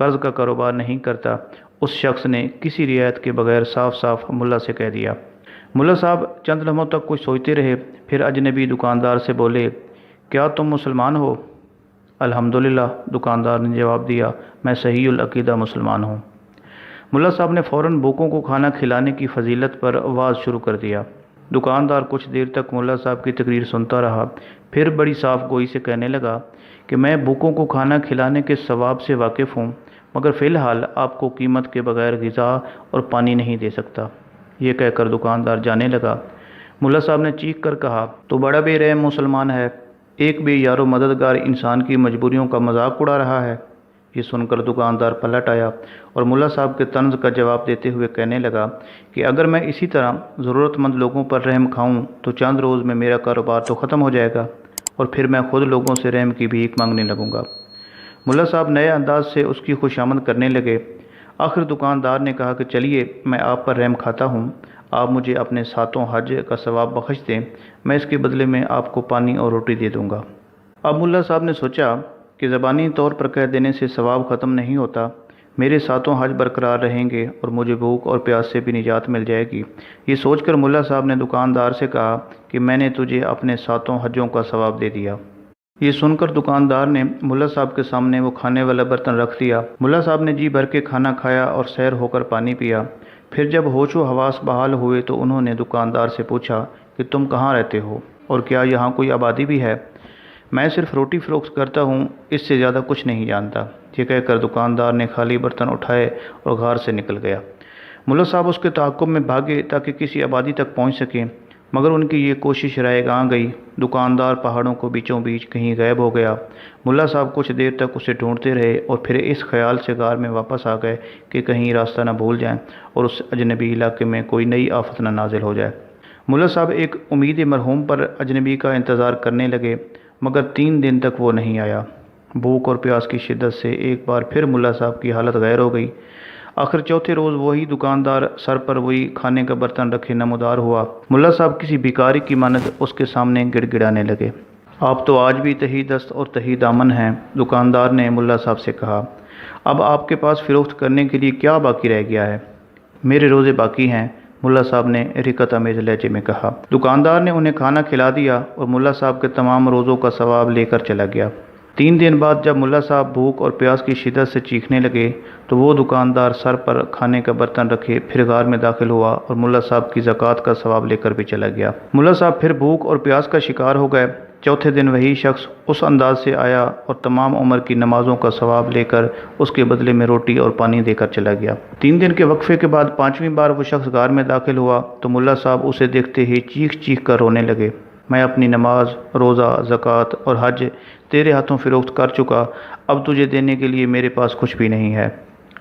قرض کا کاروبار نہیں کرتا، اس شخص نے کسی رعایت کے بغیر صاف صاف ملا سے کہہ دیا۔ ملا صاحب چند لمحوں تک کچھ سوچتے رہے، پھر اجنبی دکاندار سے بولے، کیا تم مسلمان ہو؟ الحمدللہ، دکاندار نے جواب دیا، میں صحیح العقیدہ مسلمان ہوں۔ ملا صاحب نے فوراً بھوکوں کو کھانا کھلانے کی فضیلت پر واز شروع کر دیا۔ دکاندار کچھ دیر تک ملا صاحب کی تقریر سنتا رہا، پھر بڑی صاف گوئی سے کہنے لگا کہ میں بھوکوں کو کھانا کھلانے کے ثواب سے واقف ہوں، مگر فی الحال آپ کو قیمت کے بغیر غذا اور پانی نہیں دے سکتا۔ یہ کہہ کر دکاندار جانے لگا۔ ملا صاحب نے چیخ کر کہا، تو بڑا بے رحم مسلمان ہے، ایک بے یار و مددگار انسان کی مجبوریوں کا مذاق اڑا رہا ہے۔ یہ سن کر دکاندار پلٹ آیا اور ملا صاحب کے طنز کا جواب دیتے ہوئے کہنے لگا کہ اگر میں اسی طرح ضرورت مند لوگوں پر رحم کھاؤں تو چند روز میں میرا کاروبار تو ختم ہو جائے گا اور پھر میں خود لوگوں سے رحم کی بھیک مانگنے لگوں گا۔ ملا صاحب نئے انداز سے اس کی خوشامد کرنے لگے۔ آخر دکاندار نے کہا کہ چلیے میں آپ پر رحم کھاتا ہوں، آپ مجھے اپنے 7 حج کا ثواب بخش دیں، میں اس کے بدلے میں آپ کو پانی اور روٹی دے دوں گا۔ اب ملا صاحب نے سوچا کہ زبانی طور پر کہہ دینے سے ثواب ختم نہیں ہوتا، میرے 7 حج برقرار رہیں گے اور مجھے بھوک اور پیاس سے بھی نجات مل جائے گی۔ یہ سوچ کر ملا صاحب نے دکاندار سے کہا کہ میں نے تجھے اپنے 7 حجوں کا ثواب دے دیا۔ یہ سن کر دکاندار نے ملا صاحب کے سامنے وہ کھانے والا برتن رکھ دیا۔ ملا صاحب نے جی بھر کے کھانا کھایا اور سیر ہو کر پانی پیا۔ پھر جب ہوش و حواس بحال ہوئے تو انہوں نے دکاندار سے پوچھا کہ تم کہاں رہتے ہو اور کیا یہاں کوئی آبادی بھی ہے؟ میں صرف روٹی فروخت کرتا ہوں، اس سے زیادہ کچھ نہیں جانتا۔ یہ کہہ کر دکاندار نے خالی برتن اٹھائے اور غار سے نکل گیا۔ ملا صاحب اس کے تعاقب میں بھاگے تاکہ کسی آبادی تک پہنچ سکیں، مگر ان کی یہ کوشش رائے گاں گئی۔ دکاندار پہاڑوں کو بیچوں بیچ کہیں غائب ہو گیا۔ ملا صاحب کچھ دیر تک اسے ڈھونڈتے رہے اور پھر اس خیال سے غار میں واپس آ گئے کہ کہیں راستہ نہ بھول جائیں اور اس اجنبی علاقے میں کوئی نئی آفت نہ نازل ہو جائے۔ ملا صاحب ایک امید مرحوم پر اجنبی کا انتظار کرنے لگے، مگر 3 دن تک وہ نہیں آیا۔ بھوک اور پیاس کی شدت سے ایک بار پھر ملا صاحب کی حالت غیر ہو گئی۔ آخر چوتھے روز وہی دکاندار سر پر وہی کھانے کا برتن رکھے نمودار ہوا۔ ملا صاحب کسی بھکاری کی مانند اس کے سامنے گڑ گڑانے لگے۔ آپ تو آج بھی تہی دست اور تہی دامن ہیں، دکاندار نے ملا صاحب سے کہا۔ اب آپ کے پاس فروخت کرنے کے لیے کیا باقی رہ گیا ہے؟ میرے روزے باقی ہیں، ملا صاحب نے رقت آمیز لہجے میں کہا۔ دکاندار نے انہیں کھانا کھلا دیا اور ملا صاحب کے تمام روزوں کا ثواب لے کر چلا گیا۔ 3 دن بعد جب ملا صاحب بھوک اور پیاس کی شدت سے چیخنے لگے تو وہ دکاندار سر پر کھانے کا برتن رکھے پھر غار میں داخل ہوا اور ملا صاحب کی زکوٰۃ کا ثواب لے کر بھی چلا گیا۔ ملا صاحب پھر بھوک اور پیاس کا شکار ہو گئے۔ چوتھے دن وہی شخص اس انداز سے آیا اور تمام عمر کی نمازوں کا ثواب لے کر اس کے بدلے میں روٹی اور پانی دے کر چلا گیا۔ 3 دن کے وقفے کے بعد 5ویں بار وہ شخص غار میں داخل ہوا تو ملا صاحب اسے دیکھتے ہی چیخ چیخ کر رونے لگے۔ میں اپنی نماز، روزہ، زکوٰۃ اور حج تیرے ہاتھوں فروخت کر چکا، اب تجھے دینے کے لیے میرے پاس کچھ بھی نہیں ہے۔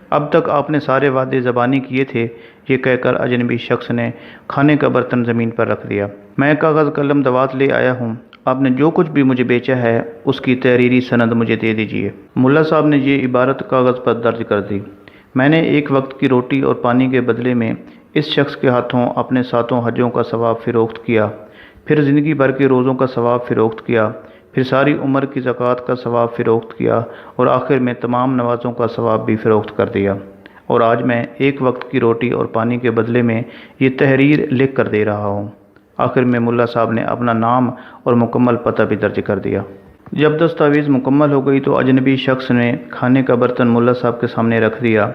اب تک آپ نے سارے وعدے زبانی کیے تھے، یہ کہہ کر اجنبی شخص نے کھانے کا برتن زمین پر رکھ دیا۔ میں کاغذ قلم دوات لے آیا ہوں، آپ نے جو کچھ بھی مجھے بیچا ہے اس کی تحریری سند مجھے دے دیجیے۔ ملا صاحب نے یہ عبارت کاغذ پر درج کر دی۔ میں نے ایک وقت کی روٹی اور پانی کے بدلے میں اس شخص کے ہاتھوں اپنے 7 حجوں کا ثواب فروخت کیا، پھر زندگی بھر کے روزوں کا ثواب فروخت کیا، پھر ساری عمر کی زکوٰۃ کا ثواب فروخت کیا اور آخر میں تمام نمازوں کا ثواب بھی فروخت کر دیا، اور آج میں ایک وقت کی روٹی اور پانی کے بدلے میں یہ تحریر لکھ کر دے رہا ہوں۔ آخر میں ملا صاحب نے اپنا نام اور مکمل پتہ بھی درج کر دیا۔ جب دستاویز مکمل ہو گئی تو اجنبی شخص نے کھانے کا برتن ملا صاحب کے سامنے رکھ دیا۔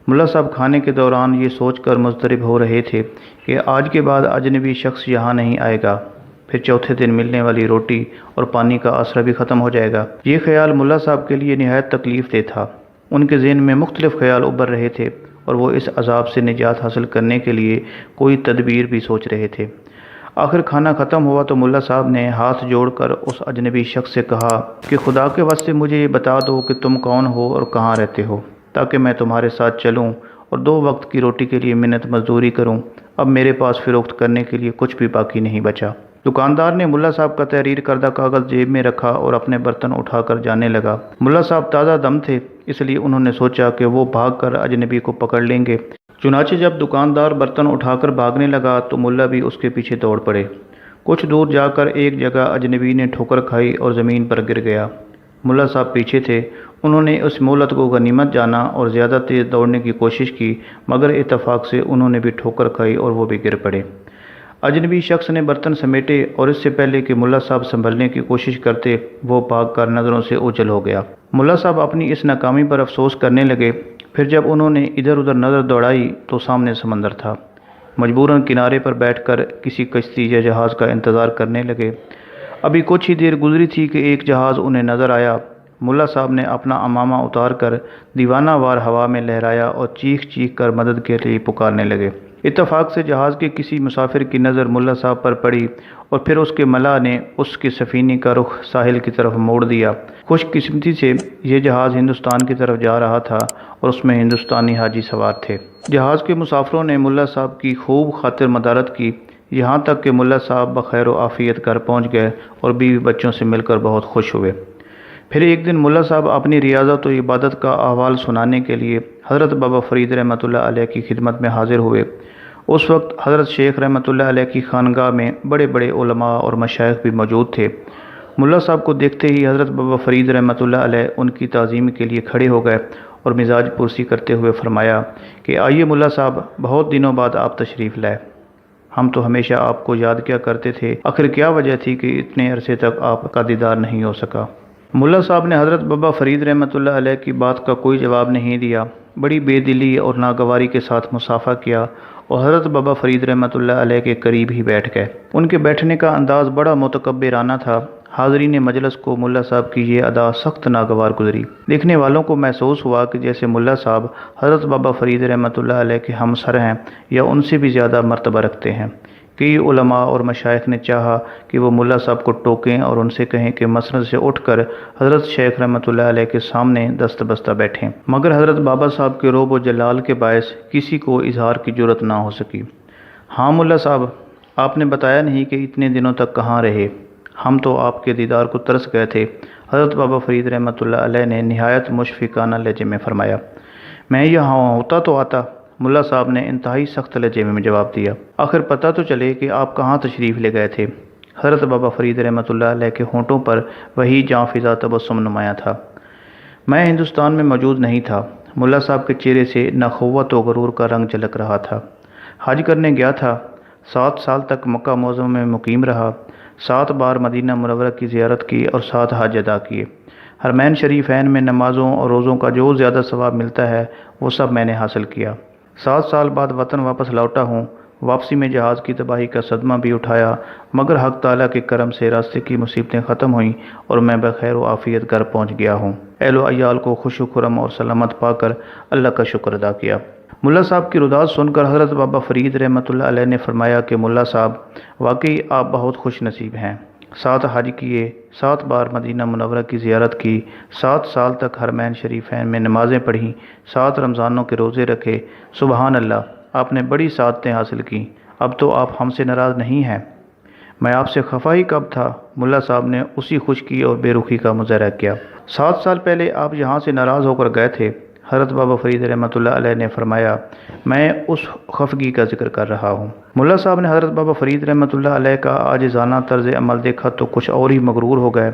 ملا صاحب کھانے کے دوران یہ سوچ کر مضطرب ہو رہے تھے کہ آج کے بعد اجنبی شخص یہاں نہیں آئے گا، پھر چوتھے دن ملنے والی روٹی اور پانی کا آسرا بھی ختم ہو جائے گا۔ یہ خیال ملا صاحب کے لیے نہایت تکلیف دہ تھا۔ ان کے ذہن میں مختلف خیال ابھر رہے تھے اور وہ اس عذاب سے نجات حاصل کرنے کے لیے کوئی تدبیر بھی سوچ رہے تھے۔ آخر کھانا ختم ہوا تو ملا صاحب نے ہاتھ جوڑ کر اس اجنبی شخص سے کہا کہ خدا کے واسطے مجھے یہ بتا دو کہ تم کون ہو اور کہاں رہتے ہو، تاکہ میں تمہارے ساتھ چلوں اور 2 وقت کی روٹی کے لیے منت مزدوری کروں۔ اب میرے پاس فروخت کرنے کے لیے کچھ بھی باقی نہیں بچا۔ دکاندار نے ملا صاحب کا تحریر کردہ کاغذ جیب میں رکھا اور اپنے برتن اٹھا کر جانے لگا۔ ملا صاحب تازہ دم تھے، اس لیے انہوں نے سوچا کہ وہ بھاگ کر اجنبی کو پکڑ لیں گے۔ چنانچہ جب دکاندار برتن اٹھا کر بھاگنے لگا تو ملا بھی اس کے پیچھے دوڑ پڑے۔ کچھ دور جا کر ایک جگہ اجنبی نے ٹھوکر کھائی اور زمین پر گر گیا۔ ملا صاحب پیچھے تھے، انہوں نے اس مہلت کو غنیمت جانا اور زیادہ تیز دوڑنے کی کوشش کی، مگر اتفاق سے انہوں نے بھی ٹھوکر کھائی اور وہ بھی گر پڑے۔ اجنبی شخص نے برتن سمیٹے اور اس سے پہلے کہ ملا صاحب سنبھلنے کی کوشش کرتے وہ بھاگ کر نظروں سے اوجھل ہو گیا۔ ملا صاحب اپنی اس ناکامی پر افسوس کرنے لگے۔ پھر جب انہوں نے ادھر ادھر نظر دوڑائی تو سامنے سمندر تھا۔ مجبوراً کنارے پر بیٹھ کر کسی کشتی یا جہاز کا انتظار کرنے لگے۔ ابھی کچھ ہی دیر گزری تھی کہ ایک جہاز انہیں نظر آیا۔ ملا صاحب نے اپنا عمامہ اتار کر دیوانہ وار ہوا میں لہرایا اور چیخ چیخ کر مدد کے لیے پکارنے لگے۔ اتفاق سے جہاز کے کسی مسافر کی نظر ملا صاحب پر پڑی اور پھر اس کے ملا نے اس کے سفینے کا رخ ساحل کی طرف موڑ دیا۔ خوش قسمتی سے یہ جہاز ہندوستان کی طرف جا رہا تھا اور اس میں ہندوستانی حاجی سوار تھے۔ جہاز کے مسافروں نے ملا صاحب کی خوب خاطر مدارت کی، یہاں تک کہ ملا صاحب بخیر و عافیت گھر پہنچ گئے اور بیوی بچوں سے مل کر بہت خوش ہوئے۔ پھر ایک دن ملا صاحب اپنی ریاضت و عبادت کا احوال سنانے کے لیے حضرت بابا فرید رحمۃ اللہ علیہ کی خدمت میں حاضر ہوئے۔ اس وقت حضرت شیخ رحمۃ اللہ علیہ کی خانگاہ میں بڑے بڑے علماء اور مشائخ بھی موجود تھے۔ ملا صاحب کو دیکھتے ہی حضرت بابا فرید رحمۃ اللہ علیہ ان کی تعظیم کے لیے کھڑے ہو گئے اور مزاج پرسی کرتے ہوئے فرمایا کہ آئیے ملا صاحب، بہت دنوں بعد آپ تشریف لائے۔ ہم تو ہمیشہ آپ کو یاد کیا کرتے تھے، آخر کیا وجہ تھی کہ اتنے عرصے تک آپ کا دیدار نہیں ہو سکا؟ ملا صاحب نے حضرت بابا فرید رحمۃ اللہ علیہ کی بات کا کوئی جواب نہیں دیا، بڑی بے دلی اور ناگواری کے ساتھ مصافحہ کیا اور حضرت بابا فرید رحمۃ اللہ علیہ کے قریب ہی بیٹھ گئے۔ ان کے بیٹھنے کا انداز بڑا متکبرانہ تھا۔ حاضرین مجلس کو ملا صاحب کی یہ ادا سخت ناگوار گزری۔ دیکھنے والوں کو محسوس ہوا کہ جیسے ملا صاحب حضرت بابا فرید رحمۃ اللہ علیہ کے ہمسر ہیں یا ان سے بھی زیادہ مرتبہ رکھتے ہیں۔ کئی علماء اور مشائخ نے چاہا کہ وہ ملا صاحب کو ٹوکیں اور ان سے کہیں کہ مسند سے اٹھ کر حضرت شیخ رحمۃ اللہ علیہ کے سامنے دست بستہ بیٹھیں، مگر حضرت بابا صاحب کے رعب و جلال کے باعث کسی کو اظہار کی جرأت نہ ہو سکی۔ ہاں ملا صاحب، آپ نے بتایا نہیں کہ اتنے دنوں تک کہاں رہے؟ ہم تو آپ کے دیدار کو ترس گئے تھے، حضرت بابا فرید رحمۃ اللہ علیہ نے نہایت مشفقانہ لہجے میں فرمایا۔ میں یہاں ہوتا تو آتا، ملا صاحب نے انتہائی سخت لہجے میں جواب دیا۔ آخر پتہ تو چلے کہ آپ کہاں تشریف لے گئے تھے۔ حضرت بابا فرید رحمۃ اللہ علیہ کے ہونٹوں پر وہی جاں فضا تبسم نمایاں تھا۔ میں ہندوستان میں موجود نہیں تھا۔ ملا صاحب کے چہرے سے نخوت و غرور کا رنگ جھلک رہا تھا۔ حج کرنے گیا تھا، 7 سال تک مکہ معظمہ میں مقیم رہا، 7 بار مدینہ منورہ کی زیارت کی اور 7 حج ادا کیے۔ حرمین شریفین میں نمازوں اور روزوں کا جو زیادہ ثواب ملتا ہے وہ سب میں نے حاصل کیا۔ 7 سال بعد وطن واپس لوٹا ہوں۔ واپسی میں جہاز کی تباہی کا صدمہ بھی اٹھایا، مگر حق تعالیٰ کے کرم سے راستے کی مصیبتیں ختم ہوئیں اور میں بخیر و عافیت گھر پہنچ گیا ہوں۔ اہل و عیال کو خوش و خرم اور سلامت پا کر اللہ کا شکر ادا کیا۔ ملا صاحب کی رداعت سن کر حضرت بابا فرید رحمۃ اللہ علیہ نے فرمایا کہ ملا صاحب، واقعی آپ بہت خوش نصیب ہیں۔ 7 حج کیے، 7 بار مدینہ منورہ کی زیارت کی، 7 سال تک حرمین شریفین میں نمازیں پڑھیں، 7 رمضانوں کے روزے رکھے۔ سبحان اللہ، آپ نے بڑی سعادتیں حاصل کیں۔ اب تو آپ ہم سے ناراض نہیں ہیں۔ میں آپ سے خفا ہی کب تھا؟ ملا صاحب نے اسی خشکی اور بے رخی کا مظاہرہ کیا۔ 7 سال پہلے آپ یہاں سے ناراض ہو کر گئے تھے۔ حضرت بابا فرید رحمۃ اللہ علیہ نے فرمایا، میں اس خفگی کا ذکر کر رہا ہوں۔ ملا صاحب نے حضرت بابا فرید رحمۃ اللہ علیہ کا عاجزانہ طرز عمل دیکھا تو کچھ اور ہی مغرور ہو گئے۔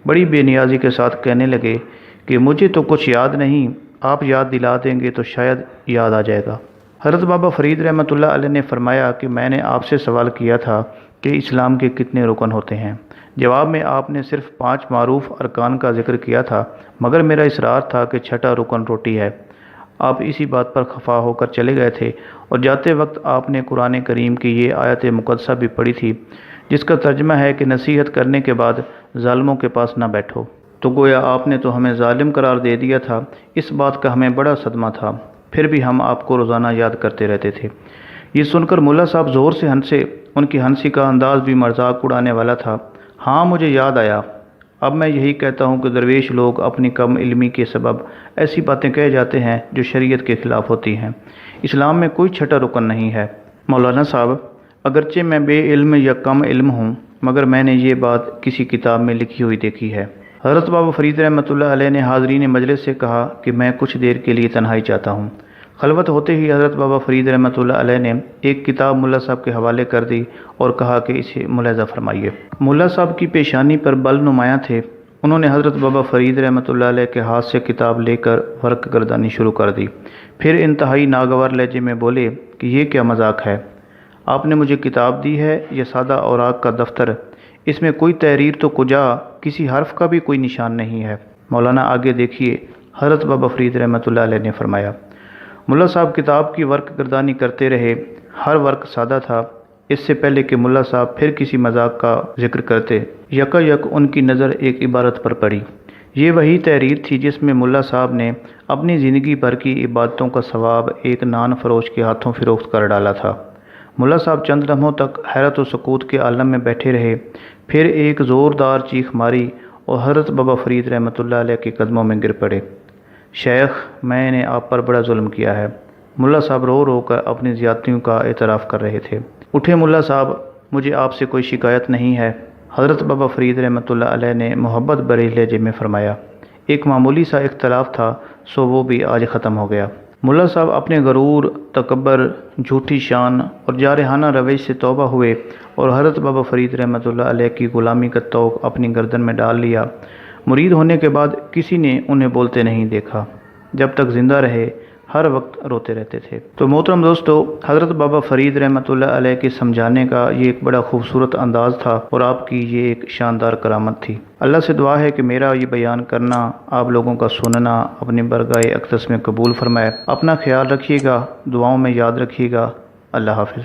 بڑی بے نیازی کے ساتھ کہنے لگے کہ مجھے تو کچھ یاد نہیں، آپ یاد دلا دیں گے تو شاید یاد آ جائے گا۔ حضرت بابا فرید رحمۃ اللہ علیہ نے فرمایا کہ میں نے آپ سے سوال کیا تھا کہ اسلام کے کتنے رکن ہوتے ہیں؟ جواب میں آپ نے صرف 5 معروف ارکان کا ذکر کیا تھا، مگر میرا اصرار تھا کہ 6واں رکن روٹی ہے۔ آپ اسی بات پر خفا ہو کر چلے گئے تھے اور جاتے وقت آپ نے قرآن کریم کی یہ آیت مقدسہ بھی پڑھی تھی، جس کا ترجمہ ہے کہ نصیحت کرنے کے بعد ظالموں کے پاس نہ بیٹھو۔ تو گویا آپ نے تو ہمیں ظالم قرار دے دیا تھا۔ اس بات کا ہمیں بڑا صدمہ تھا، پھر بھی ہم آپ کو روزانہ یاد کرتے رہتے تھے۔ یہ سن کر ملا صاحب زور سے ہنسے۔ ان کی ہنسی کا انداز بھی مذاق اڑانے والا تھا۔ ہاں، مجھے یاد آیا۔ اب میں یہی کہتا ہوں کہ درویش لوگ اپنی کم علمی کے سبب ایسی باتیں کہے جاتے ہیں جو شریعت کے خلاف ہوتی ہیں۔ اسلام میں کوئی 6واں رکن نہیں ہے۔ مولانا صاحب، اگرچہ میں بے علم یا کم علم ہوں، مگر میں نے یہ بات کسی کتاب میں لکھی ہوئی دیکھی ہے۔ حضرت بابا فرید رحمۃ اللہ علیہ نے حاضرین مجلس سے کہا کہ میں کچھ دیر کے لیے تنہائی چاہتا ہوں۔ خلوت ہوتے ہی حضرت بابا فرید رحمۃ اللہ علیہ نے ایک کتاب ملا صاحب کے حوالے کر دی اور کہا کہ اسے ملاحظہ فرمائیے۔ ملا صاحب کی پیشانی پر بل نمایاں تھے۔ انہوں نے حضرت بابا فرید رحمۃ اللہ علیہ کے ہاتھ سے کتاب لے کر ورق گردانی شروع کر دی۔ پھر انتہائی ناگوار لہجے میں بولے کہ یہ کیا مذاق ہے؟ آپ نے مجھے کتاب دی ہے یہ سادہ اوراق کا دفتر، اس میں کوئی تحریر تو کجا، کسی حرف کا بھی کوئی نشان نہیں ہے۔ مولانا آگے دیکھیے، حضرت بابا فرید رحمۃ اللہ علیہ نے فرمایا، ملا صاحب کتاب کی ورق گردانی کرتے رہے، ہر ورق سادہ تھا۔ اس سے پہلے کہ ملا صاحب پھر کسی مذاق کا ذکر کرتے، یکا یک ان کی نظر ایک عبارت پر پڑی۔ یہ وہی تحریر تھی جس میں ملا صاحب نے اپنی زندگی بھر کی عبادتوں کا ثواب ایک نان فروش کے ہاتھوں فروخت کر ڈالا تھا۔ ملا صاحب چند لمحوں تک حیرت و سکوت کے عالم میں بیٹھے رہے، پھر ایک زوردار چیخ ماری اور حضرت بابا فرید رحمۃ اللہ علیہ کے قدموں میں گر پڑے۔ شیخ، میں نے آپ پر بڑا ظلم کیا ہے۔ ملا صاحب رو رو کر اپنی زیادتیوں کا اعتراف کر رہے تھے۔ اٹھے ملا صاحب، مجھے آپ سے کوئی شکایت نہیں ہے، حضرت بابا فرید رحمۃ اللہ علیہ نے محبت بھرے لہجے میں فرمایا۔ ایک معمولی سا اختلاف تھا، سو وہ بھی آج ختم ہو گیا۔ ملا صاحب اپنے غرور، تکبر، جھوٹی شان اور جارحانہ روش سے توبہ ہوئے اور حضرت بابا فرید رحمۃ اللہ علیہ کی غلامی کا طوق اپنی گردن میں ڈال لیا۔ مرید ہونے کے بعد کسی نے انہیں بولتے نہیں دیکھا، جب تک زندہ رہے ہر وقت روتے رہتے تھے۔ تو محترم دوستو، حضرت بابا فرید رحمۃ اللہ علیہ کے سمجھانے کا یہ ایک بڑا خوبصورت انداز تھا اور آپ کی یہ ایک شاندار کرامت تھی۔ اللہ سے دعا ہے کہ میرا یہ بیان کرنا، آپ لوگوں کا سننا اپنی برگاہ اقدس میں قبول فرمائے۔ اپنا خیال رکھیے گا، دعاؤں میں یاد رکھیے گا۔ اللہ حافظ۔